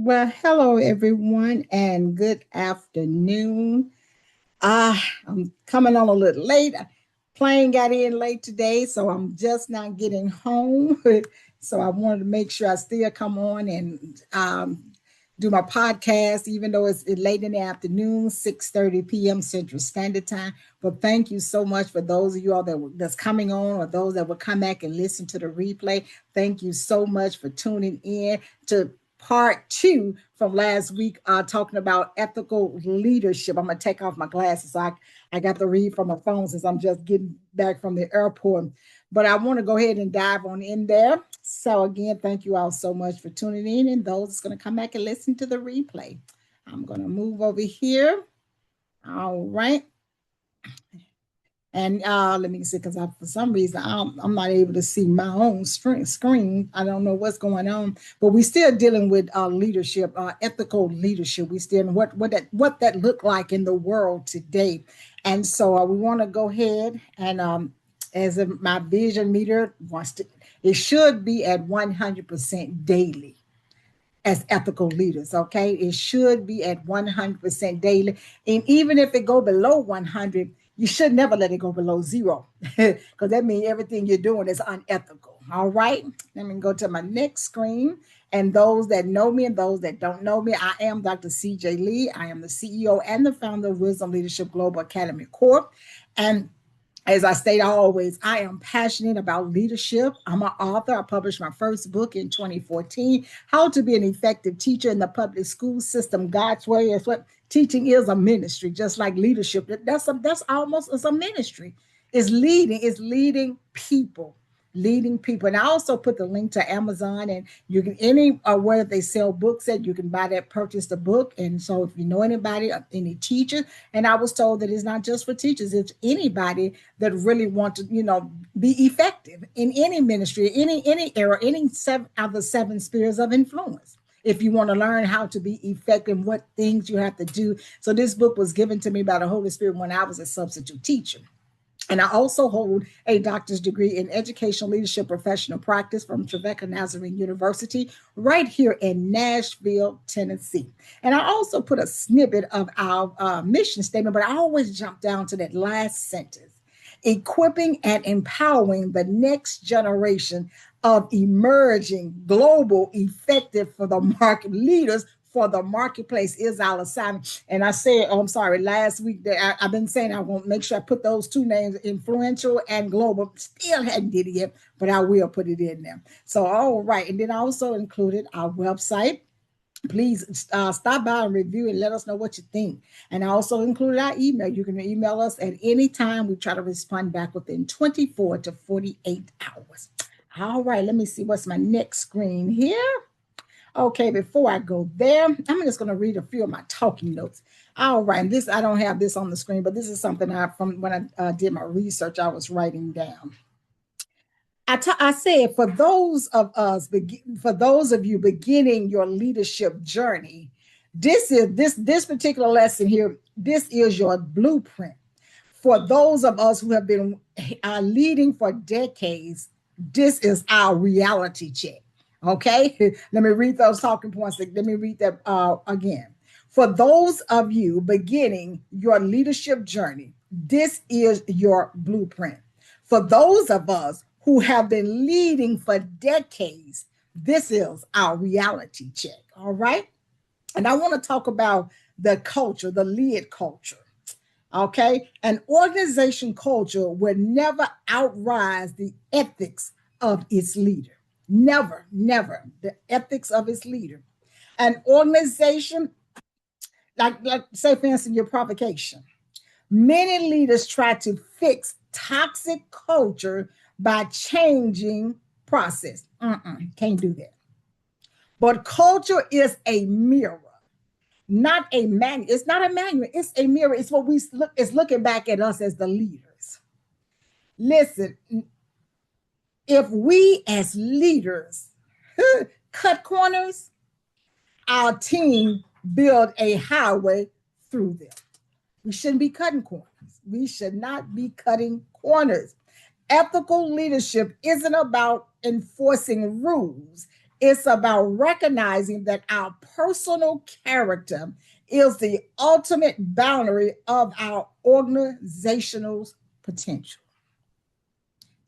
Well, hello everyone, and good afternoon. I'm coming on a little late. Plane got in late today, so I'm just not getting home. So I wanted to make sure I still come on and do my podcast, even though it's late in the afternoon, 6:30 p.m. Central Standard Time. But thank you so much for those of you all that's coming on, or those that will come back and listen to the replay. Thank you so much for tuning in to part two from last week, talking about ethical leadership. I'm going to take off my glasses. I got to read from my phone since I'm just getting back from the airport. But I want to go ahead and dive on in there. So again, thank you all so much for tuning in, and those that's going to come back and listen to the replay. I'm going to move over here. All right. And let me see, because for some reason I'm not able to see my own screen. I don't know what's going on, but we're still dealing with leadership, ethical leadership. We still what that looked like in the world today, and so we want to go ahead and my vision meter wants to, it should be at 100% daily as ethical leaders. Okay, it should be at 100% daily, and even if it go below 100, you should never let it go below zero, because that means everything you're doing is unethical. All right, let me go to my next screen. And those that know me and those that don't know me, I am Dr. CJ Lee. I am the CEO and the founder of Wisdom Leadership Global Academy Corp. And as I state always, I am passionate about leadership. I'm an author. I published my first book in 2014, How to Be an Effective Teacher in the Public School System God's Way. Is what teaching is, a ministry, just like leadership. That's almost as a ministry. It's leading people. Leading people. And I also put the link to Amazon, and you can where they sell books at, you can buy that, purchase the book. And so if you know anybody, any teachers, and I was told that it's not just for teachers, it's anybody that really want to, be effective in any ministry, any area, any seven of the seven spheres of influence. If you want to learn how to be effective, what things you have to do. So this book was given to me by the Holy Spirit when I was a substitute teacher. And I also hold a doctor's degree in educational leadership professional practice from Trevecca Nazarene University right here in Nashville, Tennessee. And I also put a snippet of our mission statement, but I always jump down to that last sentence: equipping and empowering the next generation of emerging global effective for the market leaders for the marketplace is our assignment. And I said, I'm sorry, last week that I've been saying I want to make sure I put those two names, influential and global. Still hadn't did it yet, but I will put it in there. So, all right. And then I also included our website. Please stop by and review and let us know what you think. And I also included our email. You can email us at any time. We try to respond back within 24 to 48 hours. All right, let me see what's my next screen here. Okay, before I go there, I'm just going to read a few of my talking notes. All right, this, I don't have this on the screen, but this is something from when I did my research, I was writing down. I said, for those of you beginning your leadership journey, this particular lesson here. This is your blueprint. For those of us who have been leading for decades, this is our reality check. Okay, let me read those talking points. Let me read that again. For those of you beginning your leadership journey, this is your blueprint. For those of us who have been leading for decades, this is our reality check. All right. And I want to talk about the culture, the lead culture. Okay. An organization culture will never outrise the ethics of its leader. Never, never. The ethics of its leader. An organization, like say, for instance, your provocation. Many leaders try to fix toxic culture by changing process. Can't do that. But culture is a mirror, not a manual. It's not a manual. It's a mirror. It's what we look. It's looking back at us as the leaders. Listen, if we as leaders cut corners, our team build a highway through them. We shouldn't be cutting corners. We should not be cutting corners. Ethical leadership isn't about enforcing rules. It's about recognizing that our personal character is the ultimate boundary of our organizational potential.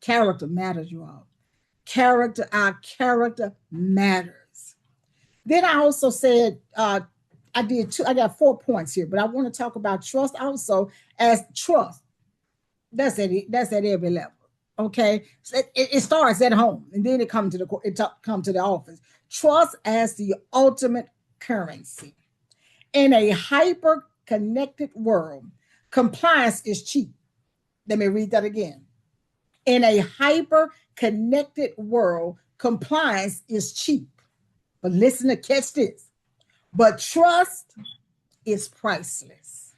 Character matters, you all. Our character matters. Then I also said, I got 4 points here, but I want to talk about trust also as trust. That's at every level. Okay, so it starts at home, and then it comes to the office. Trust as the ultimate currency in a hyper connected world. Compliance is cheap. Let me read that again. In a hyper connected world, compliance is cheap. But listen to catch this. But trust is priceless.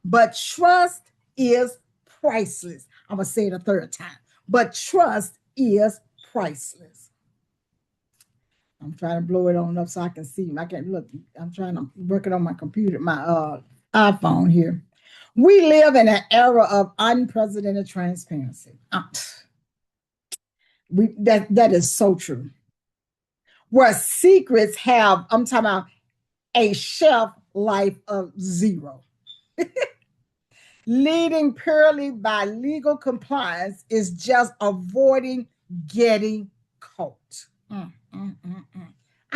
But trust is priceless. I'm going to say it a third time. But trust is priceless. I'm trying to blow it on up so I can see. I can't look. I'm trying to work it on my computer, my iPhone here. We live in an era of unprecedented transparency. That is so true. Where secrets have, I'm talking about a shelf life of 0. Leading purely by legal compliance is just avoiding getting caught. I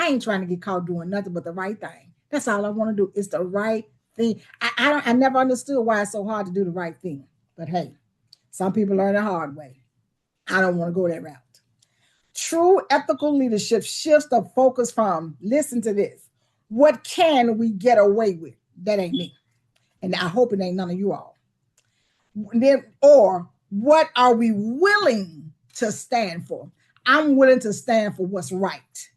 ain't trying to get caught doing nothing but the right thing. That's all I want to do. It's the right thing. I never understood why it's so hard to do the right thing. But hey, some people learn the hard way. I don't want to go that route. True ethical leadership shifts the focus from, listen to this, what can we get away with? That ain't me. And I hope it ain't none of you all. Then, or what are we willing to stand for? I'm willing to stand for what's right.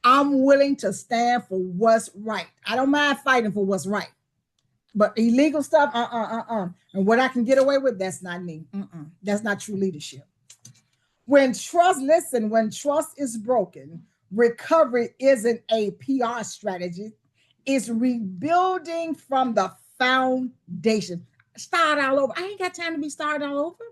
I'm willing to stand for what's right. I don't mind fighting for what's right. But illegal stuff, And what I can get away with, that's not me. That's not true leadership. When trust is broken, recovery isn't a PR strategy. It's rebuilding from the foundation. Start all over. I ain't got time to be started all over.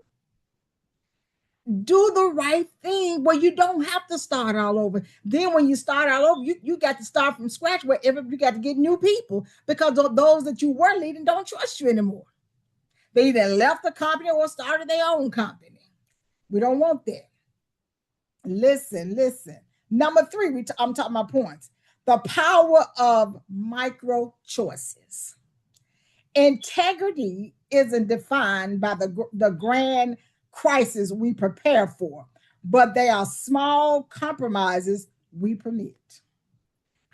Do the right thing where you don't have to start all over. Then when you start all over, you got to start from scratch wherever you got to get new people because those that you were leading don't trust you anymore. They either left the company or started their own company. We don't want that. Listen. Number 3, I'm talking about points. The power of micro choices. Integrity isn't defined by the grand crisis we prepare for, but they are small compromises we permit.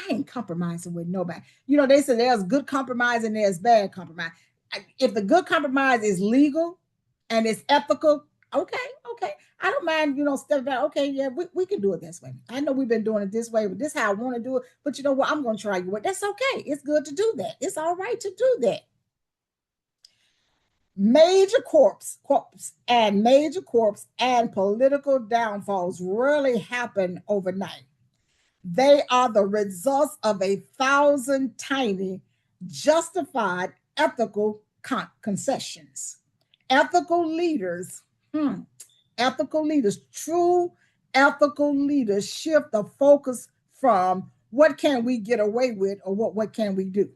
I ain't compromising with nobody. They say there's good compromise and there's bad compromise. If the good compromise is legal and it's ethical, okay. I don't mind, step back. Okay, yeah, we can do it this way. I know we've been doing it this way, but this is how I want to do it. But you know what? I'm going to try you with. That's okay. It's good to do that. It's all right to do that. Major corps and political downfalls rarely happen overnight. They are the results of 1,000 tiny, justified ethical concessions. True ethical leaders shift the focus from what can we get away with or what can we do.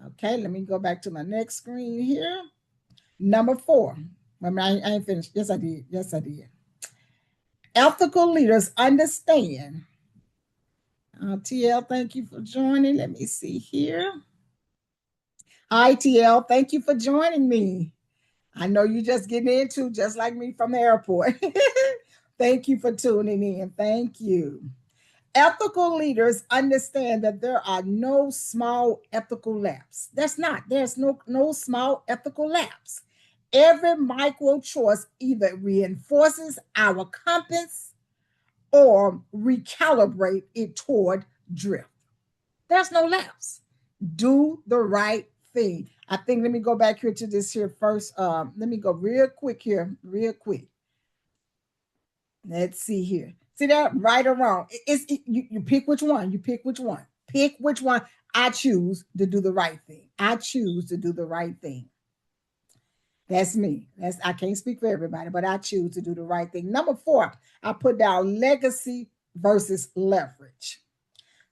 Okay, let me go back to my next screen here. Number 4. I ain't finished. Yes, I did. Ethical leaders understand. TL, thank you for joining. Let me see here. Hi, TL. Thank you for joining me. I know you're just getting into, just like me from the airport. Thank you for tuning in. Thank you. Ethical leaders understand that there are no small ethical lapses. There's no small ethical lapse. Every micro choice either reinforces our compass or recalibrate it toward drift. There's no lapse. Do the right thing. I think, let me go back here to this here first. Let me go real quick. Let's see here. See that? Right or wrong. You pick which one. Pick which one. I choose to do the right thing. That's me. I can't speak for everybody, but I choose to do the right thing. Number 4, I put down legacy versus leverage.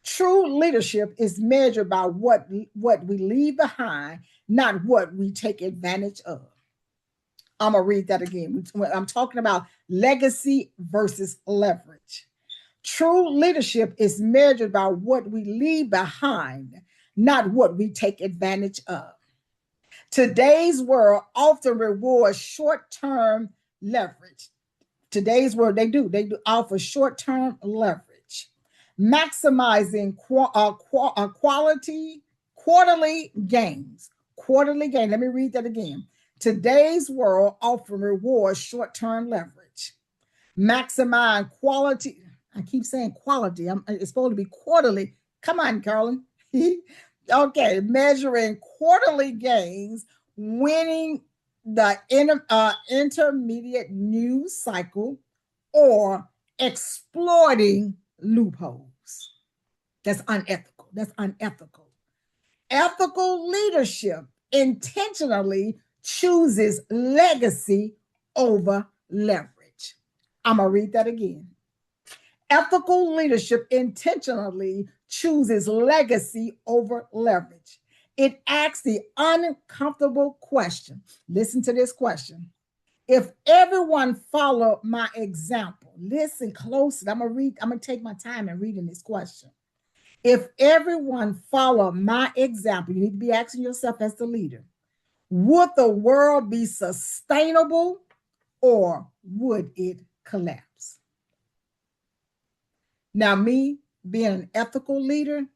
True leadership is measured by what we leave behind, not what we take advantage of. I'm going to read that again. I'm talking about legacy versus leverage. True leadership is measured by what we leave behind, not what we take advantage of. Today's world often rewards short-term leverage. Today's world, they do offer short-term leverage, maximizing quarterly gains. Quarterly gain. Let me read that again. Today's world often rewards short-term leverage, maximize quality. I keep saying quality. It's supposed to be quarterly. Come on, Carolyn. Okay, measuring quarterly gains, winning the intermediate news cycle, or exploiting loopholes. That's unethical. That's unethical. Ethical leadership intentionally chooses legacy over leverage. I'm going to read that again. Ethical leadership intentionally chooses legacy over leverage. It asks the uncomfortable question. Listen to this question. If everyone follow my example, listen closely. I'm gonna take my time in reading this question. If everyone follow my example, you need to be asking yourself as the leader, would the world be sustainable or would it collapse? Now, me being an ethical leader,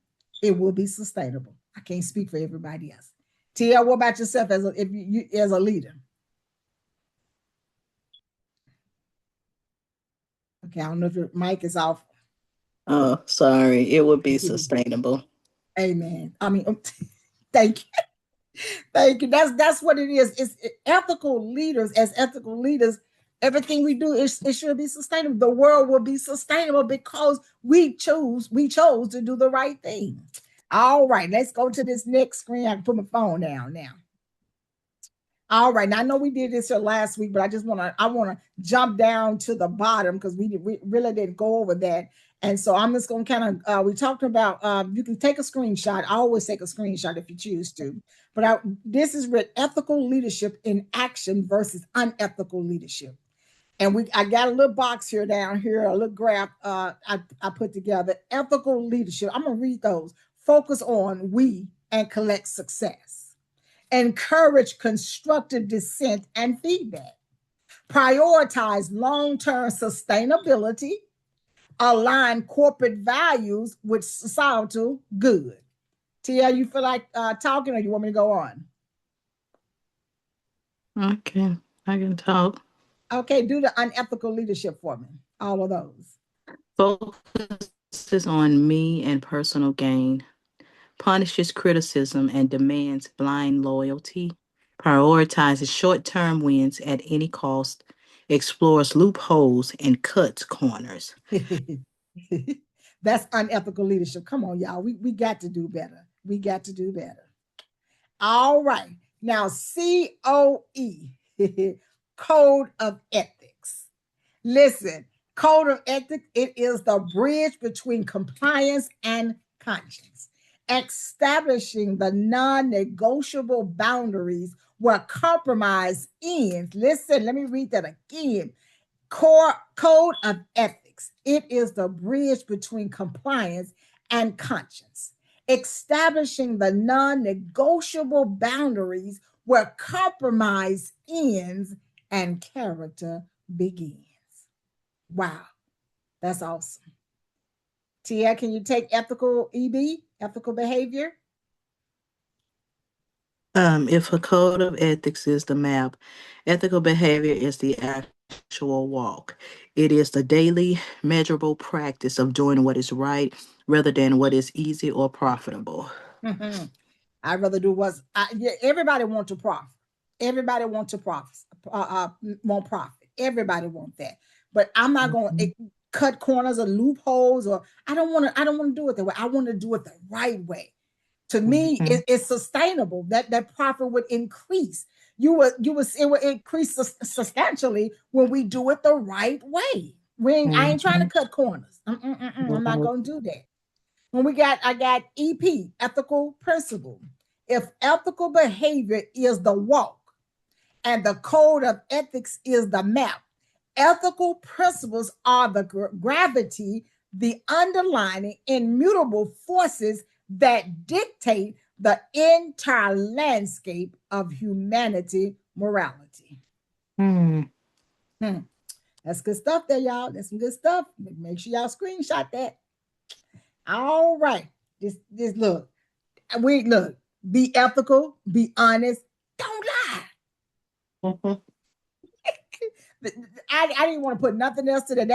it will be sustainable. I can't speak for everybody else. Tia, what about yourself as a leader? Okay, I don't know if your mic is off. Oh, sorry. It would be sustainable. Amen. Thank you. Thank you. That's what it is. It's ethical leaders. As ethical leaders, everything we do it should be sustainable. The world will be sustainable because we chose to do the right thing. All right, let's go to this next screen. I can put my phone down now. All right, now I know we did this here last week, but I want to jump down to the bottom because we really didn't go over that. And so I'm just going to kind of, we talked about, you can take a screenshot. I always take a screenshot if you choose to. But this is with ethical leadership in action versus unethical leadership. And I got a little box here down here, a little graph I put together. Ethical leadership. I'm going to read those. Focus on we and collect success. Encourage constructive dissent and feedback. Prioritize long-term sustainability. Align corporate values with societal good. Tia, you feel like talking or you want me to go on? Okay, I can talk. Okay, do the unethical leadership for me. All of those. Focuses on me and personal gain. Punishes criticism and demands blind loyalty. Prioritizes short-term wins at any cost. Explores loopholes and cuts corners. That's unethical leadership. Come on, y'all. We got to do better. We got to do better. All right. Now, COE, Code of Ethics. Listen, Code of Ethics, it is the bridge between compliance and conscience, establishing the non-negotiable boundaries where compromise ends. Listen, let me read that again. Code of Ethics, it is the bridge between compliance and conscience, establishing the non-negotiable boundaries where compromise ends and character begins. Wow, that's awesome. Tia, can you take ethical EB, ethical behavior? If a code of ethics is the map, ethical behavior is the actual walk. It is the daily measurable practice of doing what is right rather than what is easy or profitable. I'd rather do everybody want to profit. Everybody want to profit. Want profit. Everybody want that. But I'm not going to cut corners or loopholes, or I don't want to do it that way. I want to do it the right way. To me, it's sustainable. That profit would increase. It would increase substantially when we do it the right way. I ain't trying to Mhm. cut corners. I'm not Mhm. gonna do that. I got EP, ethical principle. If ethical behavior is the walk and the code of ethics is the map, ethical principles are the gravity, the underlying immutable forces that dictate the entire landscape of humanity morality. Hmm. Hmm. That's good stuff there, y'all. That's some good stuff. Make sure y'all screenshot that. All right. This look. We look. Be ethical. Be honest. Don't lie. Mhm. I didn't want to put nothing else to that.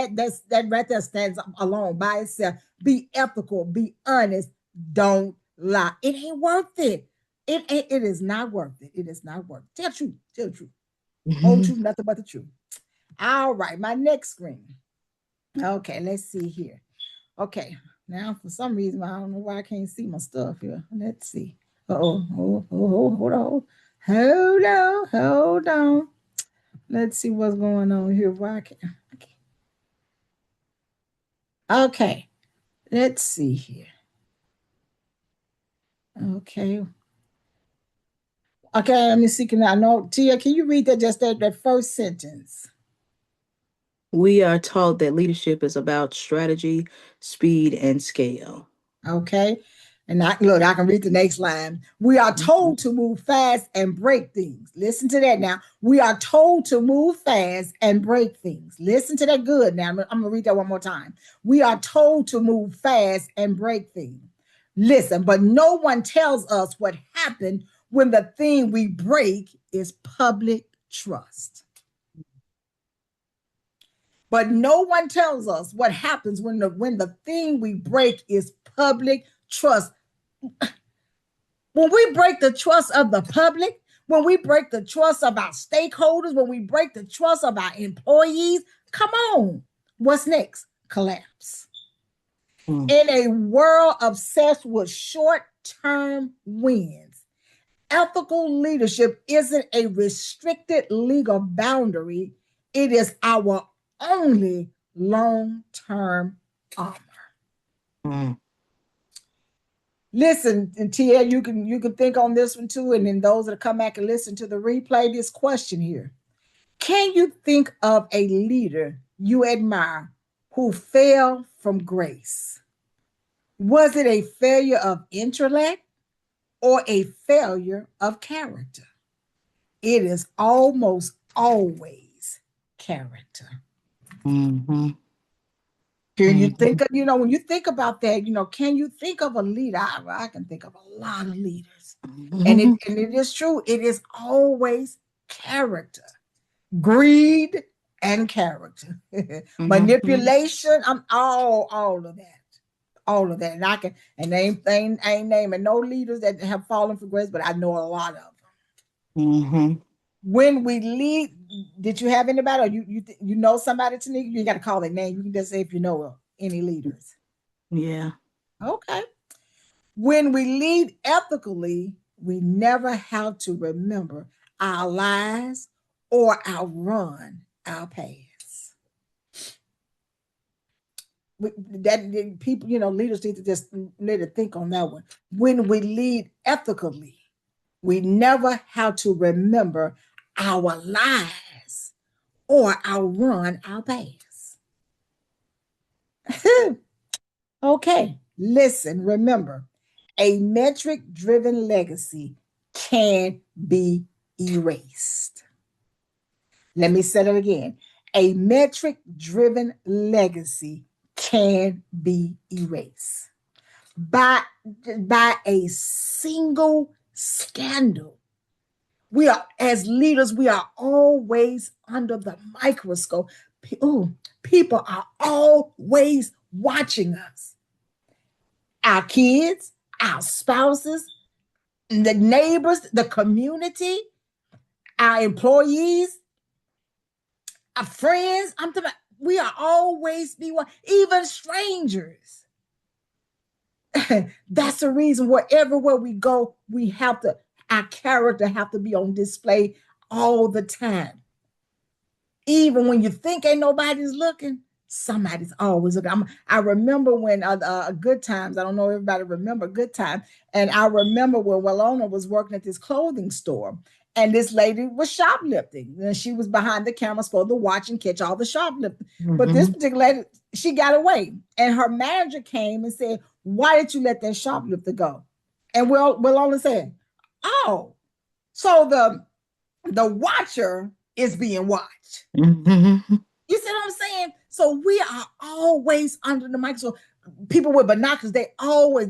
That right there stands alone by itself. Be ethical. Be honest. Don't lie. It ain't worth it. It is not worth it. It is not worth it. Tell the truth. Tell the truth. Whole Mhm. truth, nothing but the truth. All right. My next screen. Okay. Let's see here. Okay. Now, for some reason, I don't know why I can't see my stuff here. Let's see. Uh-oh. Hold on. Hold on. Let's see what's going on here. Why I can't. Okay. Let's see here. Okay. Okay, let me see. Can I know Tia, can you read that first sentence? We are taught that leadership is about strategy, speed, and scale. Okay. And I can read the next line. We are Mhm. told to move fast and break things. Listen to that now. We are told to move fast and break things. Listen to that good now. I'm going to read that one more time. We are told to move fast and break things. Listen, but no one tells us what happened when the thing we break is public trust. But no one tells us what happens when the thing we break is public trust. When we break the trust of the public, when we break the trust of our stakeholders, when we break the trust of our employees, come on. What's next? Collapse. Mm. In a world obsessed with short term wins, ethical leadership isn't a restricted legal boundary, it is our only long term armor. Mm. Listen, and Tia, you can think on this one too, and then those that come back and listen to the replay, this question here. Can you think of a leader you admire who fell from grace? Was it a failure of intellect or a failure of character? It is almost always character. Mhm. Can you think Mhm. of, when you think about that, can you think of a leader? I can think of a lot of leaders. And it Mhm. and it is true, it is always character, greed and character, Mhm. manipulation. I'm all of that. All of that. And I can and I ain't naming no leaders that have fallen for grace, but I know a lot of them. Mhm. When we lead, did you have anybody, or you know somebody, Tanika? You got to call their name. You can just say if you know any leaders. Yeah. Okay. When we lead ethically, we never have to remember our lies or outrun our past. That people, leaders need to just need to think on that one. When we lead ethically, we never have to remember our lies or outrun our past. Okay, listen, remember, a metric driven legacy can be erased. Let me say that again. A metric driven legacy can be erased by, by a single scandal. We are, as leaders, we are always under the microscope. Oh, people are always watching us. Our kids, our spouses, the neighbors, the community, our employees, our friends. I'm talking about, we are always be one, even strangers. That's the reason wherever we go, we have to, our character have to be on display all the time. Even when you think ain't nobody's looking, Somebody's always looking. I remember when Good Times. I don't know if everybody remember Good Time, and I remember when Walona was working at this clothing store, and this lady was shoplifting, and she was behind the camera supposed to watch and catch all the shoplifting. But this Mm-hmm. particular lady, she got away, and her manager came and said, "Why did you let that shoplifter go?" And Walona said, "Oh, so the watcher is being watched." Mm-hmm. You see what I'm saying? So we are always under the microscope. People with binoculars, they always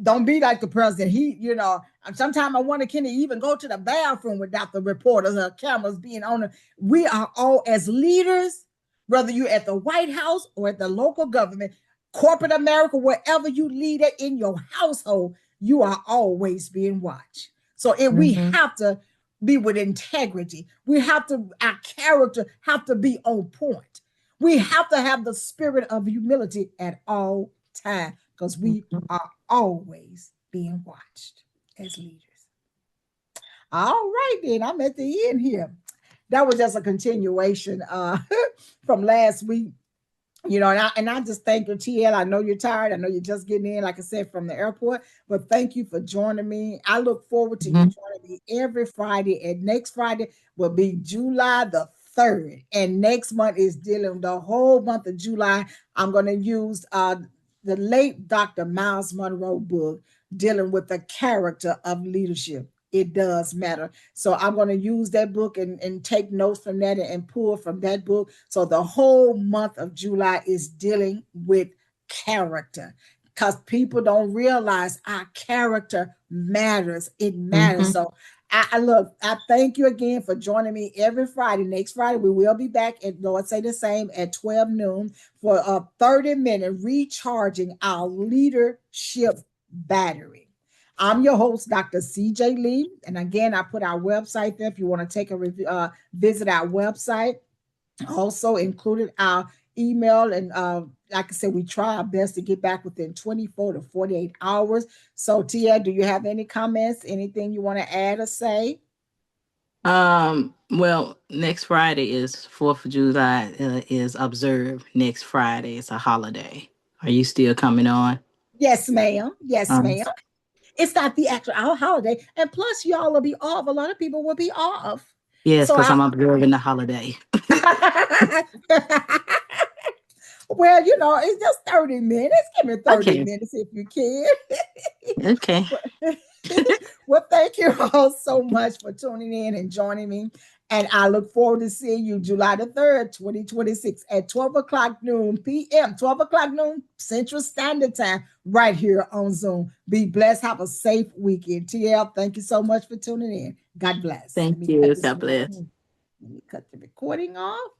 don't be like the president. Sometimes I wonder, can he even go to the bathroom without the reporters or cameras being on him? We are all, as leaders, whether you're at the White House or at the local government, corporate America, wherever you lead it in your household, you are always being watched. So if we Mm-hmm. have to be with integrity, our character have to be on point. We have to have the spirit of humility at all times because we are always being watched as leaders. All right, then I'm at the end here. That was just a continuation from last week. And I just thank you, TL. I know you're tired. I know you're just getting in, like I said, from the airport. But thank you for joining me. I look forward to you Mm-hmm. joining me every Friday. And next Friday will be July the 3rd. And next month is dealing the whole month of July. I'm going to use the late Dr. Miles Monroe book dealing with the character of leadership. It does matter. So I'm going to use that book and take notes from that and pull from that book. So the whole month of July is dealing with character because people don't realize our character matters. It matters. Mm-hmm. So I thank you again for joining me every Friday. Next Friday, we will be back at Lord Say the Same at 12 noon for a 30-minute recharging our leadership battery. I'm your host, Dr. CJ Lee. And again, I put our website there if you want to take a visit our website. Also included our email. And like I said, we try our best to get back within 24 to 48 hours. So, Tia, do you have any comments? Anything you want to add or say? Well, next Friday is 4th of July, is observed next Friday. It's a holiday. Are you still coming on? Yes, ma'am. Yes, Um, ma'am. It's not the actual our holiday. And plus, y'all will be off. A lot of people will be off. yes, So because I I'm observing the holiday. well, it's just 30 minutes. Give me 30 Okay. minutes if you can. Okay. Well, thank you all so much for tuning in and joining me. And I look forward to seeing you July the 3rd, 2026 at 12 o'clock noon p.m., 12 o'clock noon Central Standard Time, right here on Zoom. Be blessed. Have a safe weekend. TL, thank you so much for tuning in. God bless. Let Thank me cut you. this. God bless. Let me cut the recording off.